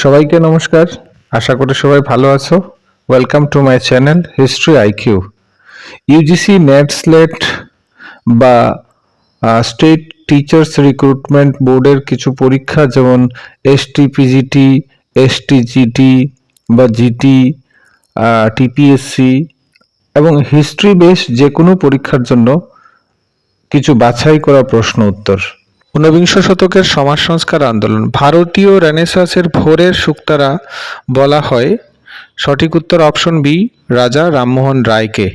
সবাইকে নমস্কার। আশা করি সবাই ভালো আছো। Welcome to my channel history IQ. UGC NET SLET বা স্টেট টিচার্স রিক্রুটমেন্ট বোর্ডের কিছু পরীক্ষা যেমন এসটিপিজিটি, এসটিজিটি বা জিটি, টিপিএসসি এবং হিস্ট্রি বেস যে কোনো পরীক্ষার জন্য কিছু বাছাই করা প্রশ্ন উত্তর। ঊনবিংশ শতকের সমাজ সংস্কার আন্দোলন। ভারতীয় রেনেসাঁসের ভোরের শুকতারা বলা হয়। সঠিক উত্তর অপশন বি, রাজা রামমোহন রায়কে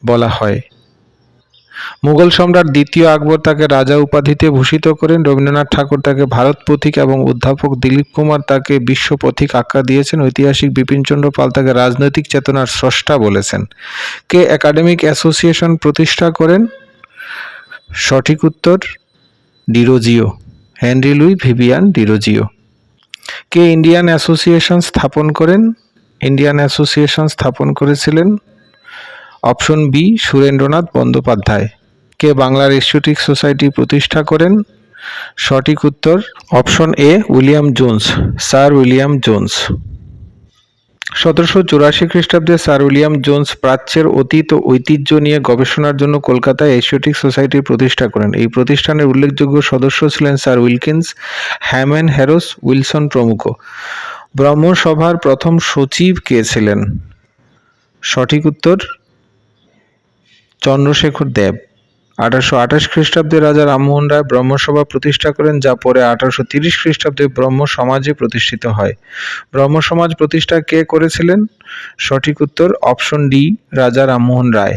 বলা হয়। মুঘল সম্রাট দ্বিতীয় আকবর তাকে রাজা উপাধিতে ভূষিত করেন। রবীন্দ্রনাথ ঠাকুর তাকে ভারত পথিক এবং অধ্যাপক দিলীপ কুমার তাকে বিশ্ব পথিক আখ্যা দিয়েছেন। ঐতিহাসিক বিপিনচন্দ্র পাল তাকে রাজনৈতিক চেতনার স্রষ্টা বলেছেন। কে একাডেমিক অ্যাসোসিয়েশন প্রতিষ্ঠা করেন? সঠিক উত্তর Derozio, Henry Louis Vivian Derozio. কে ইন্ডিয়ান অ্যাসোসিয়েশন স্থাপন করেন? ইন্ডিয়ান অ্যাসোসিয়েশন স্থাপন করেছিলেন অপশন বি, সুরেন্দ্রনাথ বন্দ্যোপাধ্যায়। কে বাংলার এস্থেটিক সোসাইটি প্রতিষ্ঠা করেন? সঠিক উত্তর option A, William Jones, Sir William Jones. 1784 খ্রিস্টাব্দে স্যার উইলিয়াম জোন্স প্রাচ্যের অতীত ও ঐতিহ্য নিয়ে গবেষণার জন্য কলকাতায় এশিয়াটিক সোসাইটির প্রতিষ্ঠা করেন। এই প্রতিষ্ঠানের উল্লেখযোগ্য সদস্য ছিলেন স্যার উইলকিন্স, হ্যামেন, হ্যারোস, উইলসন প্রমুখ। ব্রহ্মসভার প্রথম সচিব কে ছিলেন? সঠিক উত্তর চন্দ্রশেখর দেব। 1828 খ্রিস্টাব্দে রাজা রামমোহন রায় ব্রহ্মসভা প্রতিষ্ঠা করেন, যা পরে 1830 খ্রিস্টাব্দে ব্রহ্ম সমাজে প্রতিষ্ঠিত হয়। ব্রহ্ম সমাজ প্রতিষ্ঠা কে করেছিলেন? সঠিক উত্তর অপশন ডি, রাজা রামমোহন রায়।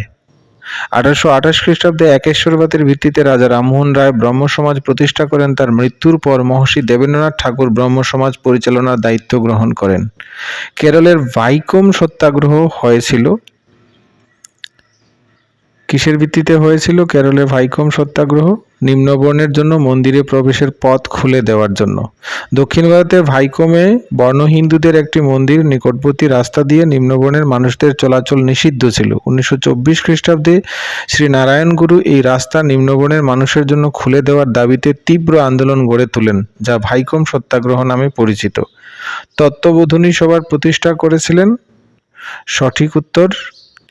1828 খ্রিস্টাব্দে একেশ্বরবাদের ভিত্তিতে রাজা রামমোহন রায় ব্রহ্ম সমাজ প্রতিষ্ঠা করেন। তার মৃত্যুর পর মহর্ষি দেবেন্দ্রনাথ ঠাকুর ব্রহ্ম সমাজ পরিচালনার দায়িত্ব গ্রহণ করেন। কেরলের ভাইকোম সত্যাগ্রহ হয়েছিল কিসের ভিত্তিতে হয়েছিল? কেরলে ভাইকোম সত্যাগ্রহ নিম্নবর্ণের জন্য মন্দিরে প্রবেশের পথ খুলে দেওয়ার জন্য। দক্ষিণ ভারতের ভাইকোমে বর্ণ হিন্দুদের একটি মন্দির, নিকটবর্তী রাস্তা দিয়ে নিম্নবর্ণের মানুষদের চলাচল নিষিদ্ধ ছিল। 1924 খ্রিস্টাব্দে শ্রী নারায়ণ গুরু এই রাস্তা নিম্নবর্ণের মানুষের জন্য খুলে দেওয়ার দাবিতে তীব্র আন্দোলন গড়ে তোলেন, যা ভাইকোম সত্যাগ্রহ নামে পরিচিত। তত্ত্ববোধিনী সভার প্রতিষ্ঠা করেছিলেন? সঠিক উত্তর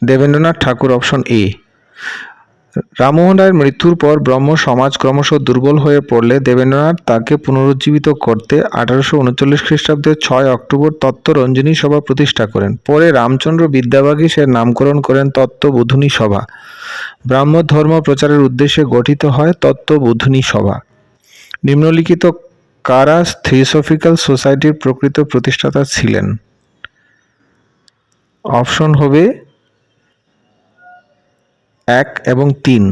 দেবেন্দ্রনাথ ঠাকুর, অপশন এ। রামমোহন রায়ের মৃত্যুর পর ব্রহ্ম সমাজ ক্রমশ দুর্বল হয়ে পড়লে দেবেন্দ্রনাথ তাকে পুনরুজ্জীবিত করতে 1839 খ্রিস্টাব্দে 6 অক্টোবর তত্ত্বরঞ্জনী সভা প্রতিষ্ঠা করেন। পরে রামচন্দ্র বিদ্যাবাগীশ এর নামকরণ করেন তত্ত্ববোধিনী সভা। ব্রাহ্ম ধর্ম প্রচারের উদ্দেশ্যে গঠিত হয় তত্ত্ববোধিনী সভা। নিম্নলিখিত কারা থিওসফিক্যাল সোসাইটির প্রকৃত প্রতিষ্ঠাতা ছিলেন? অপশন হবে 1 এবং 3,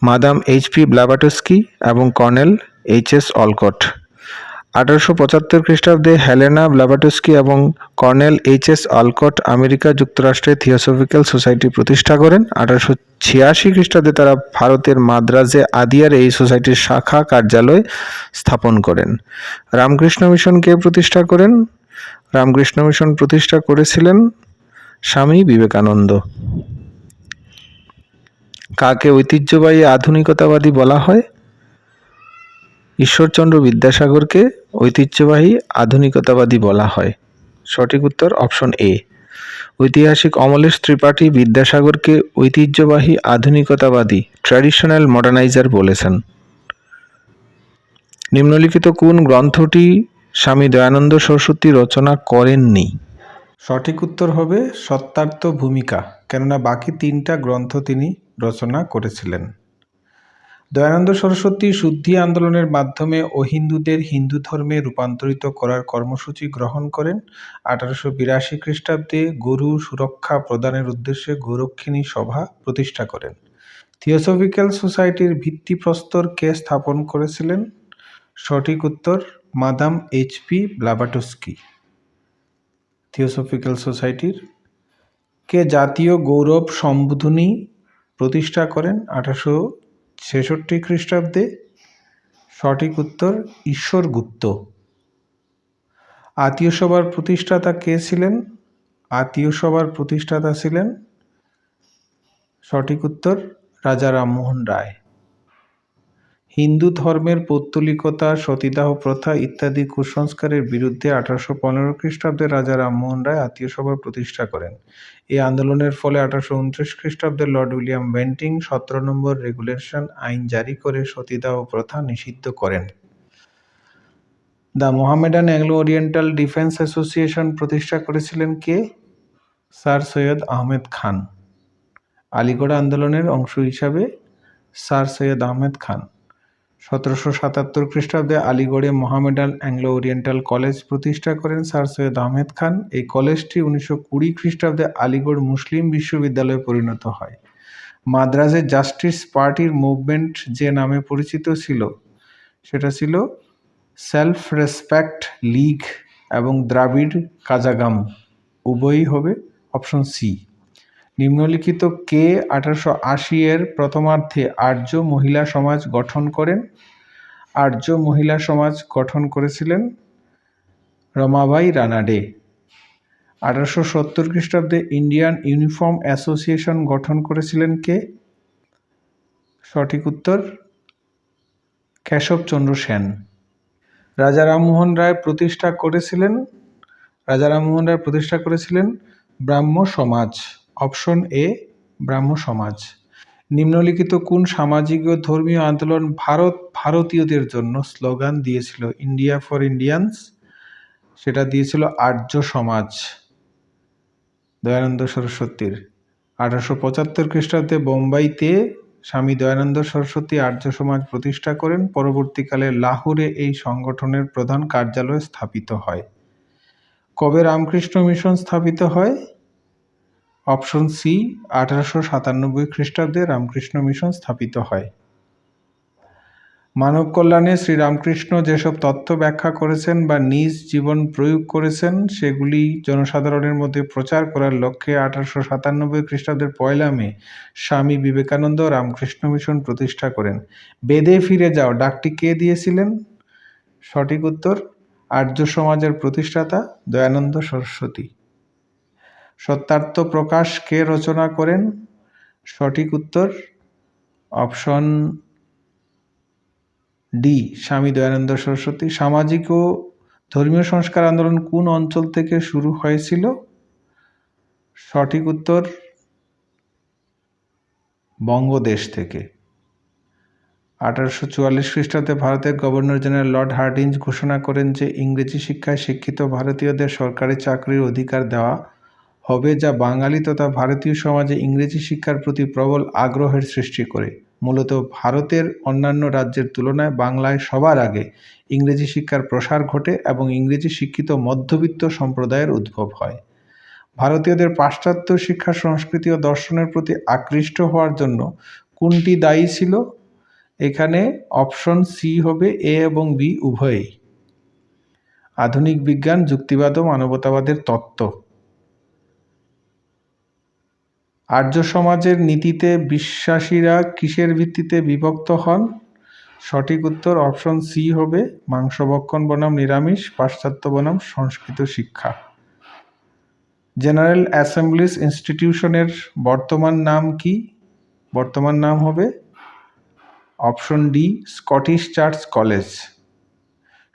মাদাম এইচ.পি. ব্লাভাটস্কি এবং কর্নেল এইচ.এস. অলকট। 1875 খ্রিস্টাব্দে হেলেনা ব্লাভাটস্কি এবং কর্নেল এইচ.এস. অলকট আমেরিকা যুক্তরাষ্ট্রে থিওসফিক্যাল সোসাইটি প্রতিষ্ঠা করেন। 1886 খ্রিস্টাব্দে তারা ভারতের মাদ্রাজে আদিয়ার এই সোসাইটির শাখা কার্যালয় স্থাপন করেন। রামকৃষ্ণ মিশন কে প্রতিষ্ঠা করেন? রামকৃষ্ণ মিশন প্রতিষ্ঠা করেছিলেন স্বামী বিবেকানন্দ। কাকে ঐতিহ্যবাহী আধুনিকতাবাদী বলা হয়? ঈশ্বরচন্দ্র বিদ্যাসাগরকে ঐতিহ্যবাহী আধুনিকতাবাদী বলা হয়। সঠিক উত্তর অপশন এ। ঐতিহাসিক অমলেশ ত্রিপাঠী বিদ্যাসাগরকে ঐতিহ্যবাহী আধুনিকতাবাদী, ট্র্যাডিশনাল মডার্নাইজার বলেছেন। নিম্নলিখিত কোন গ্রন্থটি স্বামী দয়ানন্দ সরস্বতী রচনা করেননি? সঠিক উত্তর হবে সত্যার্থ ভূমিকা, কেননা বাকি 3টা গ্রন্থ তিনি রচনা করেছিলেন। দয়ানন্দ সরস্বতী শুদ্ধি আন্দোলনের মাধ্যমে অহিন্দুদের হিন্দু ধর্মে রূপান্তরিত করার কর্মসূচি গ্রহণ করেন। 1882 খ্রিস্টাব্দে গরু সুরক্ষা প্রদানের উদ্দেশ্যে গোরক্ষিণী সভা প্রতিষ্ঠা করেন। থিওসফিক্যাল সোসাইটির ভিত্তিপ্রস্তর কে স্থাপন করেছিলেন? সঠিক উত্তর মাদাম এইচ.পি. ব্লাভাটস্কি। থিওসফিক্যাল সোসাইটির কে জাতীয় গৌরব সম্বোধনী প্রতিষ্ঠা করেন 1866 খ্রিস্টাব্দে? সঠিক উত্তর ঈশ্বর গুপ্ত। আত্মীয় সভার প্রতিষ্ঠাতা কে ছিলেন? আত্মীয় সভার প্রতিষ্ঠাতা ছিলেন সঠিক উত্তর রাজা রামমোহন রায়। হিন্দু ধর্মের পৌত্তলিকতা, সতীদাহ প্রথা ইত্যাদি কুসংস্কারের বিরুদ্ধে 1815 খ্রিস্টাব্দে রাজা রামমোহন রায় আত্মীয় সভা প্রতিষ্ঠা করেন। এই আন্দোলনের ফলে 1829 খ্রিস্টাব্দে লর্ড উইলিয়াম বেন্টিং 17 নম্বর রেগুলেশন আইন জারি করে সতীদাহ প্রথা নিষিদ্ধ করেন। The Mohammedan Anglo oriental defence association প্রতিষ্ঠা করেছিলেন কে? স্যার সৈয়দ আহমেদ খান। আলিগড় আন্দোলনের অংশ হিসাবে স্যার সৈয়দ আহমেদ খান 1777 খ্রিস্টাব্দে আলিগড়ে মোহামেডান অ্যাংলো ওরিয়েন্টাল কলেজ প্রতিষ্ঠা করেন স্যার সৈয়দ আহমেদ খান। এই কলেজটি 1920 খ্রিস্টাব্দে আলিগড় মুসলিম বিশ্ববিদ্যালয়ে পরিণত হয়। মাদ্রাজে জাস্টিস পার্টির মুভমেন্ট যে নামে পরিচিত ছিল সেটা ছিল সেলফ রেসপেক্ট লীগ এবং দ্রাবিড় কাজাগাম, উভয়ই হবে অপশন সি। নিম্নলিখিত কে 1880 এর প্রথমার্ধে আর্য মহিলা সমাজ গঠন করেন? আর্য মহিলা সমাজ গঠন করেছিলেন রমাবাই রানাডে। 1870 খ্রিস্টাব্দে ইন্ডিয়ান ইউনিফর্ম অ্যাসোসিয়েশন গঠন করেছিলেন কে? সঠিক উত্তর কেশবচন্দ্র সেন। রাজা রামমোহন রায় প্রতিষ্ঠা করেছিলেন ব্রাহ্ম সমাজ। অপশন এ ব্রাহ্ম সমাজ। নিম্নলিখিত কোন সামাজিক ও ধর্মীয় আন্দোলন ভারতীয়দের জন্য স্লোগান দিয়েছিল? ইন্ডিয়া ফর ইন্ডিয়ান্স, সেটা দিয়েছিল আর্য সমাজ, দয়ানন্দ সরস্বতীর। 1875 খ্রিস্টাব্দে বোম্বাইতে স্বামী দয়ানন্দ সরস্বতী আর্য সমাজ প্রতিষ্ঠা করেন। পরবর্তীকালে লাহোরে এই সংগঠনের প্রধান কার্যালয় স্থাপিত হয়। কবে রামকৃষ্ণ মিশন স্থাপিত হয়? অপশন সি 1897 খ্রিস্টাব্দে রামকৃষ্ণ মিশন স্থাপিত হয়। মানব কল্যাণে শ্রীরামকৃষ্ণ যেসব তত্ত্ব ব্যাখ্যা করেছেন বা নিজ জীবন প্রয়োগ করেছেন সেগুলি জনসাধারণের মধ্যে প্রচার করার লক্ষ্যে 1897 খ্রিস্টাব্দের 1 মে স্বামী বিবেকানন্দ রামকৃষ্ণ মিশন প্রতিষ্ঠা করেন। বেদে ফিরে যাও ডাকটি কে দিয়েছিলেন? সঠিক উত্তর আর্য সমাজের প্রতিষ্ঠাতা দয়ানন্দ সরস্বতী। সত্যার্থ প্রকাশ কে রচনা করেন? সঠিক উত্তর অপশন ডি স্বামী দয়ানন্দ সরস্বতী। সামাজিক ও ধর্মীয় সংস্কার আন্দোলন কোন অঞ্চল থেকে শুরু হয়েছিল? সঠিক উত্তর বঙ্গদেশ থেকে। 1844 খ্রিস্টাব্দে ভারতের গভর্নর জেনারেল লর্ড হার্ডিঞ্জ ঘোষণা করেন যে ইংরেজি শিক্ষায় শিক্ষিত ভারতীয়দের সরকারি চাকরির অধিকার দেওয়া হবে, যা বাঙালি তথা ভারতীয় সমাজে ইংরেজি শিক্ষার প্রতি প্রবল আগ্রহের সৃষ্টি করে। মূলত ভারতের অন্যান্য রাজ্যের তুলনায় বাংলায় সবার আগে ইংরেজি শিক্ষার প্রসার ঘটে এবং ইংরেজি শিক্ষিত মধ্যবিত্ত সম্প্রদায়ের উদ্ভব হয়। ভারতীয়দের পাশ্চাত্য শিক্ষা, সংস্কৃতি ও দর্শনের প্রতি আকৃষ্ট হওয়ার জন্য কোনটি দায়ী ছিল? এখানে অপশন সি হবে এ এবং বি উভয়ই। আধুনিক বিজ্ঞান, যুক্তিবাদ ও মানবতাবাদের তত্ত্ব। আর্য সমাজের নীতিতে বিশ্বাসীরা কিসের ভিত্তিতে বিভক্ত হন? সঠিক উত্তর অপশন সি হবে মাংস ভক্ষণ বনাম নিরামিষ, পাশ্চাত্য বনাম সংস্কৃত শিক্ষা। জেনারেল অ্যাসেম্বলিজ ইনস্টিটিউশনের বর্তমান নাম কি? বর্তমান নাম হবে option D Scottish Church College.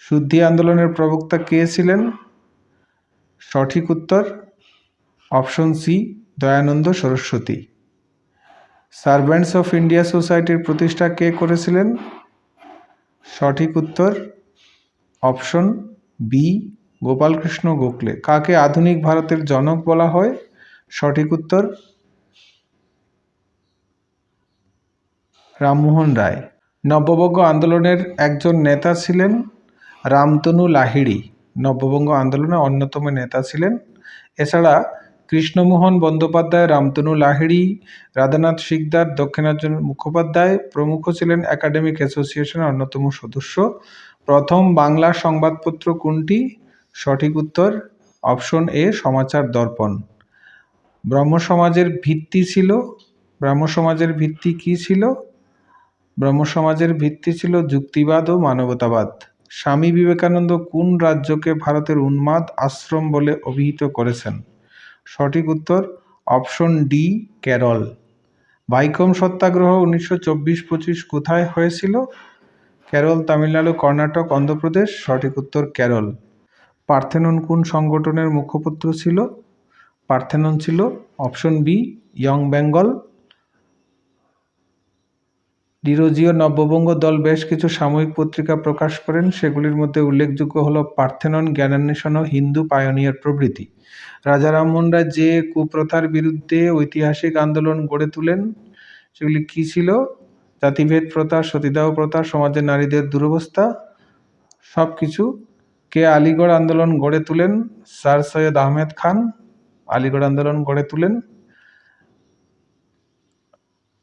শুদ্ধি আন্দোলনের প্রবক্তা কে ছিলেন? সঠিক উত্তর option C Dayanand Saraswati. Servants of India সোসাইটির প্রতিষ্ঠা কে করেছিলেন? সঠিক উত্তর অপশন বি গোপালকৃষ্ণ গোখলে। কাকে আধুনিক ভারতের জনক বলা হয়? সঠিক উত্তর রামমোহন রায়। নব্যবঙ্গ আন্দোলনের একজন নেতা ছিলেন রামতনু লাহিড়ী। নব্যবঙ্গ আন্দোলনের অন্যতম নেতা ছিলেন। এছাড়া কৃষ্ণমোহন বন্দ্যোপাধ্যায়, রামতনু লাহিড়ী, রাধানাথ সিকদার, দক্ষিণাঞ্জন মুখোপাধ্যায় প্রমুখ ছিলেন একাডেমিক অ্যাসোসিয়েশনের অন্যতম সদস্য। প্রথম বাংলা সংবাদপত্র কোনটি? সঠিক উত্তর অপশন এ সমাচার দর্পণ। ব্রাহ্ম সমাজের ভিত্তি কি ছিল? ব্রাহ্ম সমাজের ভিত্তি ছিল যুক্তিবাদ ও মানবতাবাদ। স্বামী বিবেকানন্দ কোন রাজ্যকে ভারতের উন্মাদ আশ্রম বলে অভিহিত করেছেন? সঠিক উত্তর অপশন ডি কেরল। ভাইকম সত্যাগ্রহ 1924-25 কোথায় হয়েছিল? কেরল, তামিলনাড়ু, কর্ণাটক, অন্ধ্রপ্রদেশ। সঠিক উত্তর কেরল। পার্থেনন কোন সংগঠনের মুখপত্র ছিল? পার্থেনন ছিল option B Young Bengal. Derozio নব্যবঙ্গ দল বেশ কিছু সাময়িক পত্রিকা প্রকাশ করেন, সেগুলির মধ্যে উল্লেখযোগ্য হল পার্থেনন, জ্ঞানান্বেষণ ও হিন্দু পায়োনিয়ার প্রভৃতি। রাজা রামমোহন রায় যে কুপ্রথার বিরুদ্ধে ঐতিহাসিক আন্দোলন গড়ে তোলেন সেগুলি কি ছিল? জাতিভেদ প্রথা, সতীদাহ প্রথা, সমাজে নারীদের দুরবস্থা, সব কিছু। কে আলিগড় আন্দোলন গড়ে তোলেন? স্যার সৈয়দ আহমেদ খান আলিগড় আন্দোলন গড়ে তোলেন।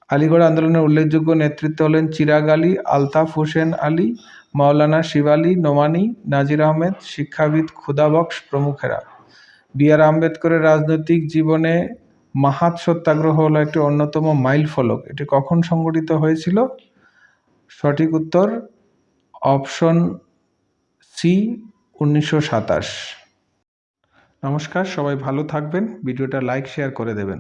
আলিগড় আন্দোলনের উল্লেখযোগ্য নেতৃত্ব হলেন চিরাগ আলী, আলতাফ হোসেন আলী, মাওলানা শিবালী নোমানী, নাজির আহমেদ, শিক্ষাবিদ খুদা বক্স প্রমুখেরা। বি আর আম্বেদকরের রাজনৈতিক জীবনে মাহাত সত্যাগ্রহ হলো একটি অন্যতম মাইল ফলক। এটি কখন সংগঠিত হয়েছিল? সঠিক উত্তর অপশন সি 1927। নমস্কার, সবাই ভালো থাকবেন। ভিডিওটা লাইক শেয়ার করে দেবেন।